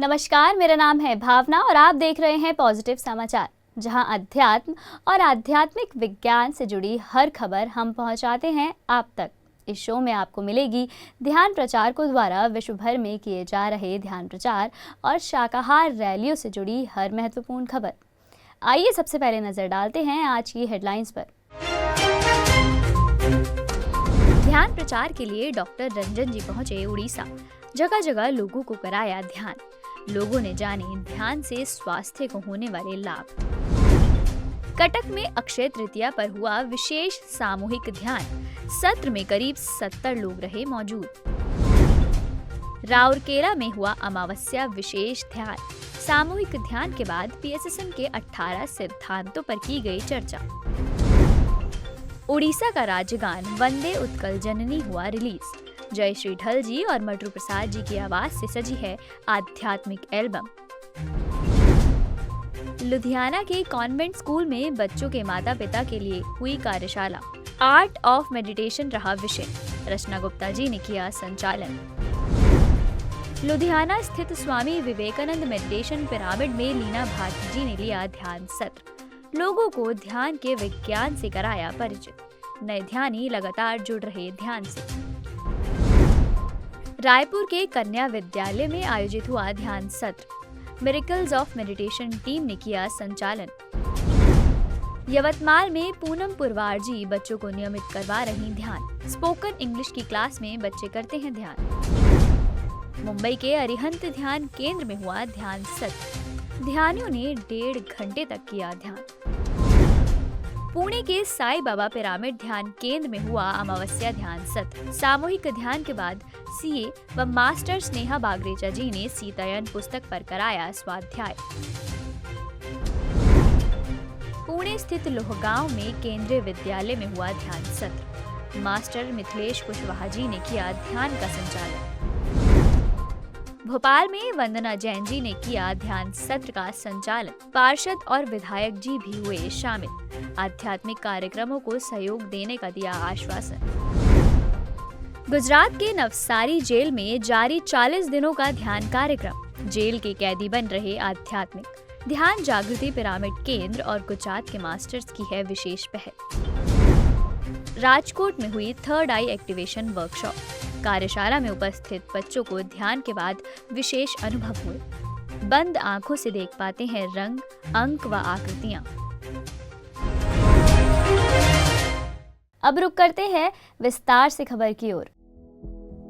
नमस्कार, मेरा नाम है भावना और आप देख रहे हैं पॉजिटिव समाचार, जहां अध्यात्म और आध्यात्मिक विज्ञान से जुड़ी हर खबर हम पहुंचाते हैं आप तक। इस शो में आपको मिलेगी ध्यान प्रचारकों द्वारा विश्व भर में किए जा रहे ध्यान प्रचार और शाकाहार रैलियों से जुड़ी हर महत्वपूर्ण खबर। आइए सबसे पहले नजर डालते हैं आज की हेडलाइंस पर। ध्यान प्रचार के लिए डॉक्टर रंजन जी पहुंचे उड़ीसा। जगह जगह लोगों को कराया ध्यान। लोगों ने जाने ध्यान से स्वास्थ्य को होने वाले लाभ। कटक में अक्षय तृतीया पर हुआ विशेष सामूहिक ध्यान सत्र में करीब 70 लोग रहे मौजूद। राउरकेला में हुआ अमावस्या विशेष ध्यान। सामूहिक ध्यान के बाद पीएसएसएम के 18 सिद्धांतों पर की गई चर्चा। उड़ीसा का राज्यगान वंदे उत्कल जननी हुआ रिलीज। जय श्री ढल जी और मटरू प्रसाद जी की आवाज से सजी है आध्यात्मिक एल्बम। लुधियाना के कॉन्वेंट स्कूल में बच्चों के माता पिता के लिए हुई कार्यशाला। आर्ट ऑफ मेडिटेशन रहा विषय। रचना गुप्ता जी ने किया संचालन। लुधियाना स्थित स्वामी विवेकानंद मेडिटेशन पिरामिड में लीना भारती जी ने लिया ध्यान सत्र। लोगों को ध्यान के विज्ञान से कराया परिचित। नए ध्यानी लगातार जुड़ रहे ध्यान से। रायपुर के कन्या विद्यालय में आयोजित हुआ ध्यान सत्र। मिरेकल्स ऑफ मेडिटेशन टीम ने किया संचालन। यवतमाल में पूनम पुरवार जी बच्चों को नियमित करवा रही ध्यान। स्पोकन इंग्लिश की क्लास में बच्चे करते हैं ध्यान। मुंबई के अरिहंत ध्यान केंद्र में हुआ ध्यान सत्र। ध्यानियों ने 1.5 घंटे तक किया ध्यान। पुणे के साई बाबा पिरामिड ध्यान केंद्र में हुआ अमावस्या ध्यान सत्र। सामूहिक ध्यान के बाद सीए व मास्टर स्नेहा बागरेचा जी ने सीतायन पुस्तक पर कराया स्वाध्याय। पुणे स्थित लोहगांव में केंद्रीय विद्यालय में हुआ ध्यान सत्र। मास्टर मिथिलेश कुशवाहा जी ने किया ध्यान का संचालन। भोपाल में वंदना जैन जी ने किया ध्यान सत्र का संचालन। पार्षद और विधायक जी भी हुए शामिल। आध्यात्मिक कार्यक्रमों को सहयोग देने का दिया आश्वासन। गुजरात के नवसारी जेल में जारी 40 दिनों का ध्यान कार्यक्रम। जेल के कैदी बन रहे आध्यात्मिक। ध्यान जागृति पिरामिड केंद्र और गुजरात के मास्टर्स की है विशेष पहल। राजकोट में हुई थर्ड आई एक्टिवेशन वर्कशॉप। कार्यशाला में उपस्थित बच्चों को ध्यान के बाद विशेष अनुभव हुए। बंद आंखों से देख पाते हैं रंग, अंक व आकृतियां। अब रुक करते हैं विस्तार से खबर की ओर।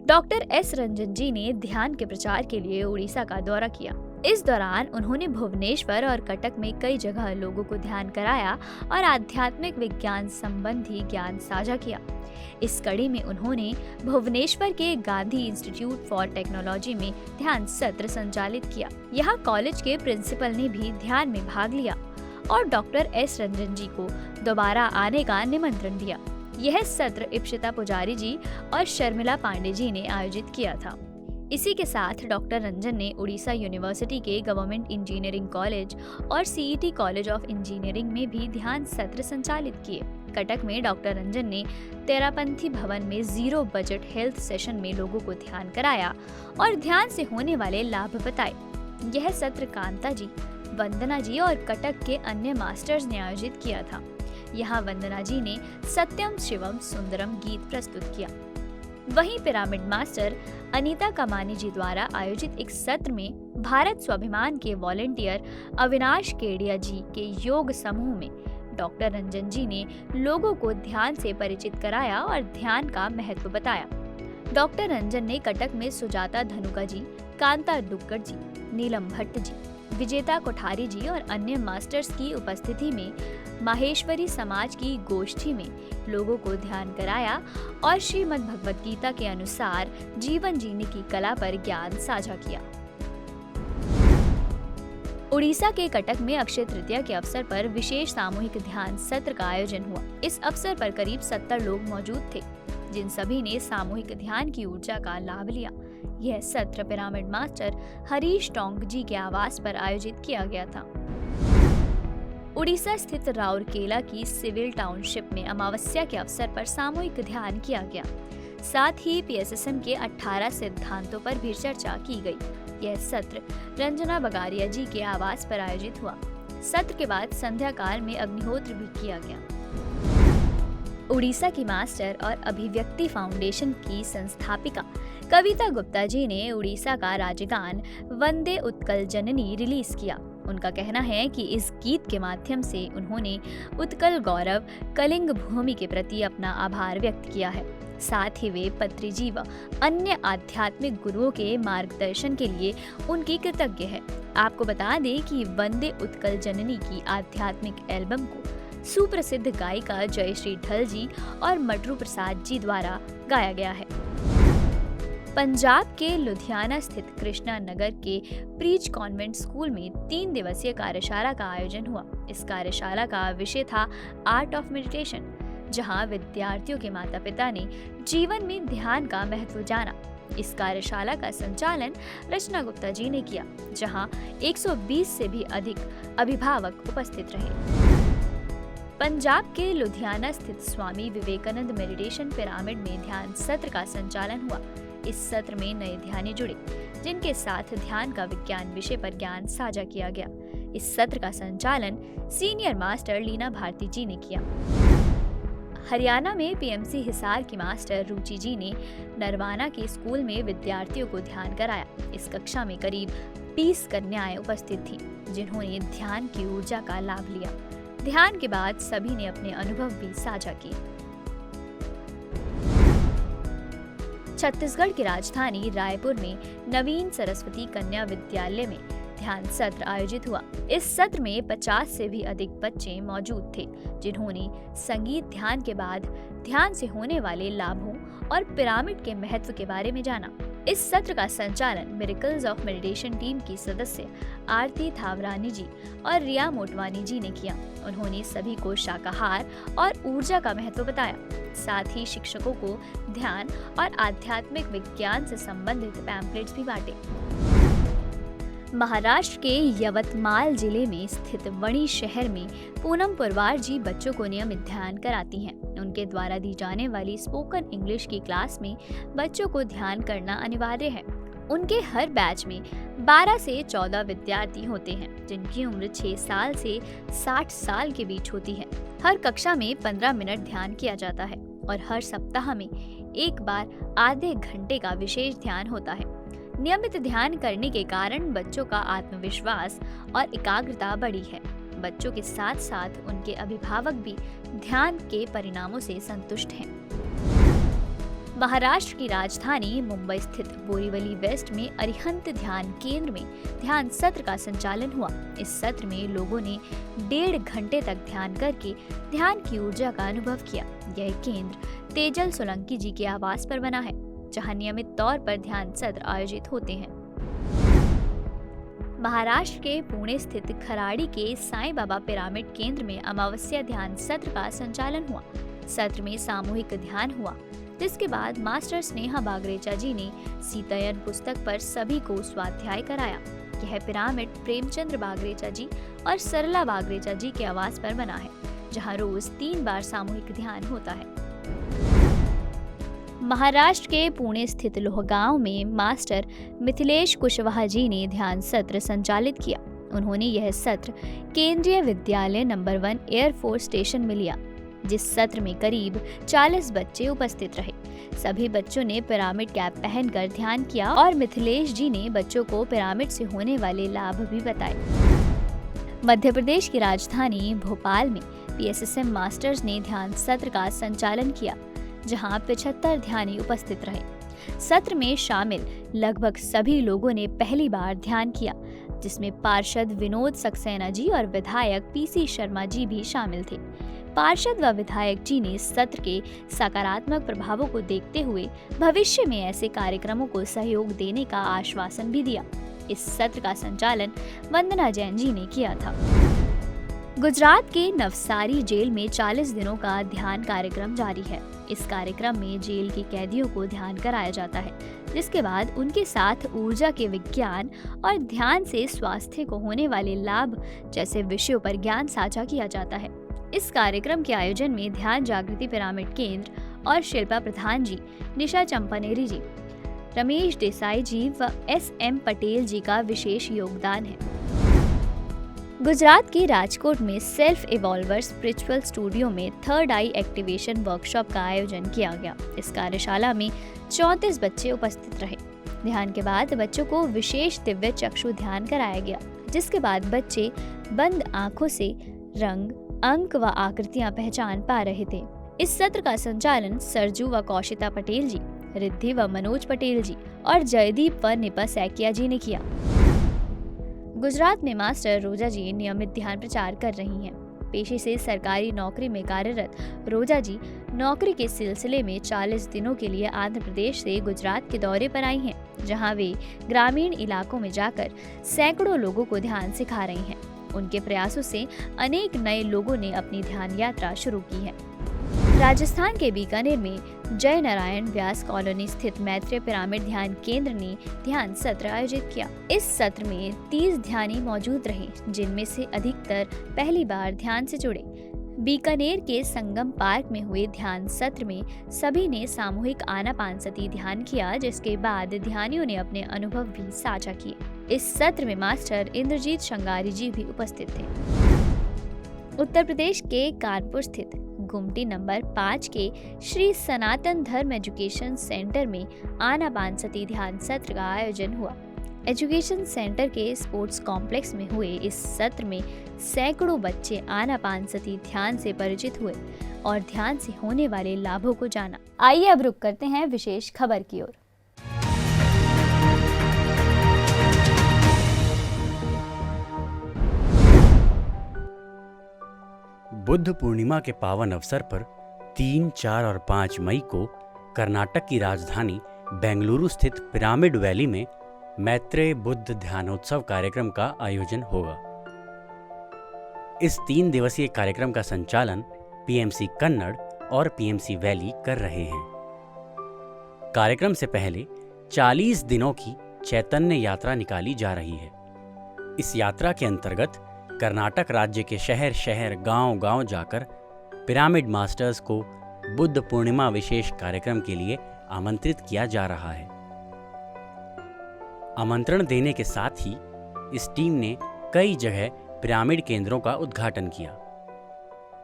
डॉक्टर एस रंजन जी ने ध्यान के प्रचार के लिए उड़ीसा का दौरा किया। इस दौरान उन्होंने भुवनेश्वर और कटक में कई जगह लोगों को ध्यान कराया और आध्यात्मिक विज्ञान संबंधी ज्ञान साझा किया। इस कड़ी में उन्होंने भुवनेश्वर के गांधी इंस्टीट्यूट फॉर टेक्नोलॉजी में ध्यान सत्र संचालित किया। यहाँ कॉलेज के प्रिंसिपल ने भी ध्यान में भाग लिया और डॉक्टर एस रंजन जी को दोबारा आने का निमंत्रण दिया। यह सत्र इप्सिता पुजारी जी और शर्मिला पांडे जी ने आयोजित किया था। इसी के साथ डॉक्टर रंजन ने उड़ीसा यूनिवर्सिटी के गवर्नमेंट इंजीनियरिंग कॉलेज और सीईटी कॉलेज ऑफ इंजीनियरिंग में भी ध्यान सत्र संचालित किए। कटक में डॉक्टर रंजन ने तेरापंथी भवन में 0 बजट हेल्थ सेशन में लोगों को ध्यान कराया और ध्यान से होने वाले लाभ बताए। यह सत्र कांता जी, वंदना जी और कटक के अन्य मास्टर्स ने आयोजित किया था। यहाँ वंदना जी ने सत्यम शिवम सुंदरम गीत प्रस्तुत किया। वहीं पिरामिड मास्टर अनीता कमानी जी द्वारा आयोजित एक सत्र में भारत स्वाभिमान के वॉलेंटियर अविनाश केडिया जी के योग समूह में डॉक्टर रंजन जी ने लोगों को ध्यान से परिचित कराया और ध्यान का महत्व बताया। डॉक्टर रंजन ने कटक में सुजाता धनुका जी, कांता डुक्कर जी, नीलम भट्ट जी, विजेता कोठारी जी और अन्य मास्टर्स की उपस्थिति में माहेश्वरी समाज की गोष्ठी में लोगों को ध्यान कराया और श्रीमद् भगवद गीता के अनुसार जीवन जीने की कला पर ज्ञान साझा किया। उड़ीसा के कटक में अक्षय तृतीया के अवसर पर विशेष सामूहिक ध्यान सत्र का आयोजन हुआ। इस अवसर पर करीब 70 लोग मौजूद थे, जिन सभी ने सामूहिक ध्यान की ऊर्जा का लाभ लिया। यह सत्र पिरामिड मास्टर हरीश टोंग जी के आवास पर आयोजित किया गया था। उड़ीसा स्थित राउरकेला की सिविल टाउनशिप में अमावस्या के अवसर पर सामूहिक ध्यान किया गया। साथ ही पीएसएसएम के 18 सिद्धांतों पर भी चर्चा की गई। यह सत्र रंजना बगारिया जी के आवास पर आयोजित हुआ। सत्र के बाद संध्या काल में अग्निहोत्र भी किया गया। उड़ीसा की मास्टर और अभिव्यक्ति फाउंडेशन की संस्थापिका कविता गुप्ता जी ने उड़ीसा का राज्यगान वंदे उत्कल जननी रिलीज किया। उनका कहना है कि इस गीत के माध्यम से उन्होंने उत्कल गौरव कलिंग भूमि के प्रति अपना आभार व्यक्त किया है। साथ ही वे पत्रिजी व अन्य आध्यात्मिक गुरुओं के मार्गदर्शन के लिए उनकी कृतज्ञ है। आपको बता दें कि वंदे उत्कल जननी की आध्यात्मिक एल्बम को सुप्रसिद्ध गायिका जयश्री ढल जी और मटरू प्रसाद जी द्वारा गाया गया है। पंजाब के लुधियाना स्थित कृष्णा नगर के प्रीच कॉन्वेंट स्कूल में 3 दिवसीय कार्यशाला का आयोजन हुआ। इस कार्यशाला का विषय था आर्ट ऑफ मेडिटेशन, जहां विद्यार्थियों के माता पिता ने जीवन में ध्यान का महत्व जाना। इस कार्यशाला का संचालन रचना गुप्ता जी ने किया, जहां 120 से भी अधिक अभिभावक उपस्थित रहे। पंजाब के लुधियाना स्थित स्वामी विवेकानंद मेडिटेशन पिरामिड में ध्यान सत्र का संचालन हुआ। इस सत्र में नए ध्यानी जुड़े, जिनके साथ ध्यान का विज्ञान विषय पर ज्ञान साझा किया गया। इस सत्र का संचालन सीनियर मास्टर लीना भारती जी ने किया। हरियाणा में पीएमसी हिसार की मास्टर रुचि जी ने नरवाना के स्कूल में विद्यार्थियों को ध्यान कराया। इस कक्षा में करीब 20 कन्याएं उपस्थित थीं, जिन्होंने ध्यान की ऊर्जा का लाभ लिया। ध्यान के बाद सभी ने अपने अनुभव भी साझा किए। छत्तीसगढ़ की राजधानी रायपुर में नवीन सरस्वती कन्या विद्यालय में ध्यान सत्र आयोजित हुआ। इस सत्र में 50 से भी अधिक बच्चे मौजूद थे, जिन्होंने संगीत ध्यान के बाद ध्यान से होने वाले लाभों और पिरामिड के महत्व के बारे में जाना। इस सत्र का संचालन मिरेकल्स ऑफ मेडिटेशन टीम की सदस्य आरती थावरानी जी और रिया मोटवानी जी ने किया। उन्होंने सभी को शाकाहार और ऊर्जा का महत्व बताया। साथ ही शिक्षकों को ध्यान और आध्यात्मिक विज्ञान से संबंधित पैम्पलेट्स भी बांटे। महाराष्ट्र के यवतमाल जिले में स्थित वणी शहर में पूनम पुरवार जी बच्चों को नियमित ध्यान कराती हैं। उनके द्वारा दी जाने वाली स्पोकन इंग्लिश की क्लास में बच्चों को ध्यान करना अनिवार्य है। उनके हर बैच में 12 से 14 विद्यार्थी होते हैं, जिनकी उम्र 6 साल से 60 साल के बीच होती है। हर कक्षा में 15 मिनट ध्यान किया जाता है और हर सप्ताह में एक बार आधे घंटे का विशेष ध्यान होता है। नियमित ध्यान करने के कारण बच्चों का आत्मविश्वास और एकाग्रता बढ़ी है। बच्चों के साथ साथ उनके अभिभावक भी ध्यान के परिणामों से संतुष्ट हैं। महाराष्ट्र की राजधानी मुंबई स्थित बोरीवली वेस्ट में अरिहंत ध्यान केंद्र में ध्यान सत्र का संचालन हुआ। इस सत्र में लोगों ने 1.5 घंटे तक ध्यान करके ध्यान की ऊर्जा का अनुभव किया। यह केंद्र तेजल सोलंकी जी के आवास पर बना है, जहां नियमित तौर पर ध्यान सत्र आयोजित होते हैं। महाराष्ट्र के पुणे स्थित खराड़ी के साईं बाबा पिरामिड केंद्र में अमावस्या ध्यान सत्र का संचालन हुआ। सत्र में सामूहिक ध्यान हुआ, जिसके बाद मास्टर स्नेहा बागरेचा जी ने सीतायन पुस्तक पर सभी को स्वाध्याय कराया। यह पिरामिड प्रेमचंद्र बागरेचा जी और सरला बागरेचा जी के आवास पर बना है, जहां रोज 3 बार सामूहिक ध्यान होता है। महाराष्ट्र के पुणे स्थित लोहगांव में मास्टर मिथिलेश कुशवाहा जी ने ध्यान सत्र संचालित किया। उन्होंने यह सत्र केंद्रीय विद्यालय नंबर 1 एयरफोर्स स्टेशन में लिया, जिस सत्र में करीब 40 बच्चे उपस्थित रहे। सभी बच्चों ने पिरामिड कैप पहनकर ध्यान किया और मिथिलेश जी ने बच्चों को पिरामिड से होने वाले लाभ भी बताए। मध्य प्रदेश की राजधानी भोपाल में पीएसएसएम मास्टर्स ने ध्यान सत्र का संचालन किया, जहां 75 ध्यानी उपस्थित रहे। सत्र में शामिल लगभग सभी लोगों ने पहली बार ध्यान किया, जिसमें पार्षद विनोद सक्सेना जी और विधायक पीसी शर्मा जी भी शामिल थे। पार्षद व विधायक जी ने सत्र के सकारात्मक प्रभावों को देखते हुए भविष्य में ऐसे कार्यक्रमों को सहयोग देने का आश्वासन भी दिया। इस सत्र का संचालन वंदना जैन जी ने किया था। गुजरात के नवसारी जेल में 40 दिनों का ध्यान कार्यक्रम जारी है। इस कार्यक्रम में जेल के कैदियों को ध्यान कराया जाता है, जिसके बाद उनके साथ ऊर्जा के विज्ञान और ध्यान से स्वास्थ्य को होने वाले लाभ जैसे विषयों पर ज्ञान साझा किया जाता है। इस कार्यक्रम के आयोजन में ध्यान जागृति पिरामिड केंद्र और शिल्पा प्रधान जी, निशा चंपानेरी जी, रमेश देसाई जी व SM पटेल जी का विशेष योगदान है। गुजरात के राजकोट में सेल्फ इवॉल्वर स्पिरिचुअल स्टूडियो में थर्ड आई एक्टिवेशन वर्कशॉप का आयोजन किया गया। इस कार्यशाला में 34 बच्चे उपस्थित रहे। ध्यान के बाद बच्चों को विशेष दिव्य चक्षु ध्यान कराया गया, जिसके बाद बच्चे बंद आंखों से रंग, अंक व आकृतियां पहचान पा रहे थे। इस सत्र का संचालन सरजू व कौशिता पटेल जी, रिद्धि व मनोज पटेल जी और जयदीप व निपा सैकिया जी ने किया। गुजरात में मास्टर रोजा जी नियमित ध्यान प्रचार कर रही हैं। पेशे से सरकारी नौकरी में कार्यरत रोजा जी नौकरी के सिलसिले में 40 दिनों के लिए आंध्र प्रदेश से गुजरात के दौरे पर आई हैं, जहां वे ग्रामीण इलाकों में जाकर सैकड़ों लोगों को ध्यान सिखा रही हैं। उनके प्रयासों से अनेक नए लोगों ने अपनी ध्यान यात्रा शुरू की है। राजस्थान के बीकानेर में जय नारायण व्यास कॉलोनी स्थित मैत्रेय पिरामिड ध्यान केंद्र ने ध्यान सत्र आयोजित किया। इस सत्र में 30 ध्यानी मौजूद रहे, जिनमें से अधिकतर पहली बार ध्यान से जुड़े। बीकानेर के संगम पार्क में हुए ध्यान सत्र में सभी ने सामूहिक आनापानसती ध्यान किया, जिसके बाद ध्यानियों ने अपने अनुभव भी साझा किए। इस सत्र में मास्टर इंद्रजीत शंगारी जी भी उपस्थित थे। उत्तर प्रदेश के कानपुर स्थित गुमटी नंबर 5 के श्री सनातन धर्म एजुकेशन सेंटर में आनापानसती ध्यान सत्र का आयोजन हुआ। एजुकेशन सेंटर के स्पोर्ट्स कॉम्प्लेक्स में हुए इस सत्र में सैकड़ों बच्चे आनापानसती ध्यान से परिचित हुए और ध्यान से होने वाले लाभों को जाना। आइए अब रुक करते हैं विशेष खबर की ओर। बुद्ध पूर्णिमा के पावन अवसर पर 3, 4 और 5 मई को कर्नाटक की राजधानी बेंगलुरु स्थित पिरामिड वैली में मैत्रेय बुद्ध ध्यानोत्सव कार्यक्रम का आयोजन होगा। इस 3 दिवसीय कार्यक्रम का संचालन PMC कन्नड़ और PMC वैली कर रहे हैं। कार्यक्रम से पहले 40 दिनों की चैतन्य यात्रा निकाली जा रही है। इस यात्रा के अंतर्गत कर्नाटक राज्य के शहर शहर, गांव गांव जाकर पिरामिड मास्टर्स को बुद्ध पूर्णिमा विशेष कार्यक्रम के लिए आमंत्रित किया जा रहा है। आमंत्रण देने के साथ ही इस टीम ने कई जगह पिरामिड केंद्रों का उद्घाटन किया।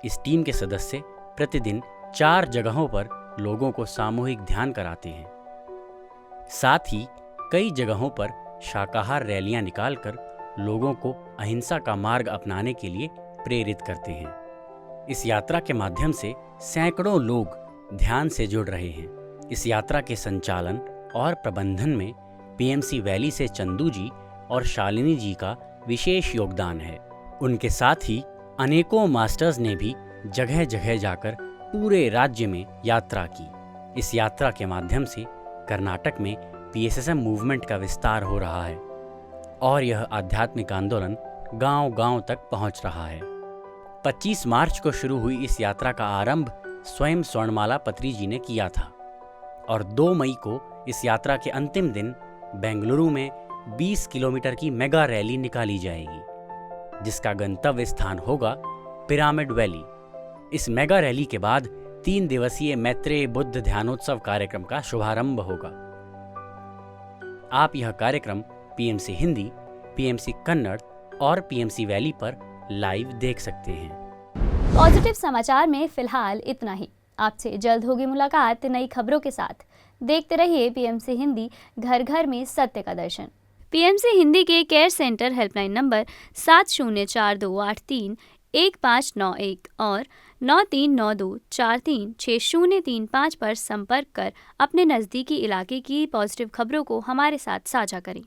इस टीम के सदस्य प्रतिदिन 4 जगहों पर लोगों को सामूहिक ध्यान कराते हैं। साथ ही कई जगहों पर शाकाहार रैलियां निकालकर लोगों को अहिंसा का मार्ग अपनाने के लिए प्रेरित करते हैं। इस यात्रा के माध्यम से सैकड़ों लोग ध्यान से जुड़ रहे हैं। इस यात्रा के संचालन और प्रबंधन में PMC वैली से चंदू जी और शालिनी जी का विशेष योगदान है। उनके साथ ही अनेकों मास्टर्स ने भी जगह जगह जाकर पूरे राज्य में यात्रा की। इस यात्रा के माध्यम से कर्नाटक में PSSM मूवमेंट का विस्तार हो रहा है और यह आध्यात्मिक आंदोलन गांव-गांव तक पहुंच रहा है। 25 मार्च को शुरू हुई इस यात्रा का आरंभ स्वयं स्वर्णमाला पत्री जी ने किया था और 2 मई को इस यात्रा के अंतिम दिन बेंगलुरु में 20 किलोमीटर की मेगा रैली निकाली जाएगी, जिसका गंतव्य स्थान होगा पिरामिड वैली। इस मेगा रैली के बाद 3 दिवसीय मैत्रेय बुद्ध ध्यानोत्सव कार्यक्रम का शुभारंभ होगा। आप यह कार्यक्रम PMC हिंदी, PMC कन्नड़ और PMC वैली पर लाइव देख सकते हैं। पॉजिटिव समाचार में फिलहाल इतना ही। आपसे जल्द होगी मुलाकात नई खबरों के साथ। देखते रहिए PMC हिंदी, घर घर में सत्य का दर्शन। PMC हिंदी के केयर सेंटर हेल्पलाइन नंबर 7042831591 और 9392436035 पर संपर्क कर अपने नज़दीकी इलाके की पॉजिटिव खबरों को हमारे साथ साझा करें।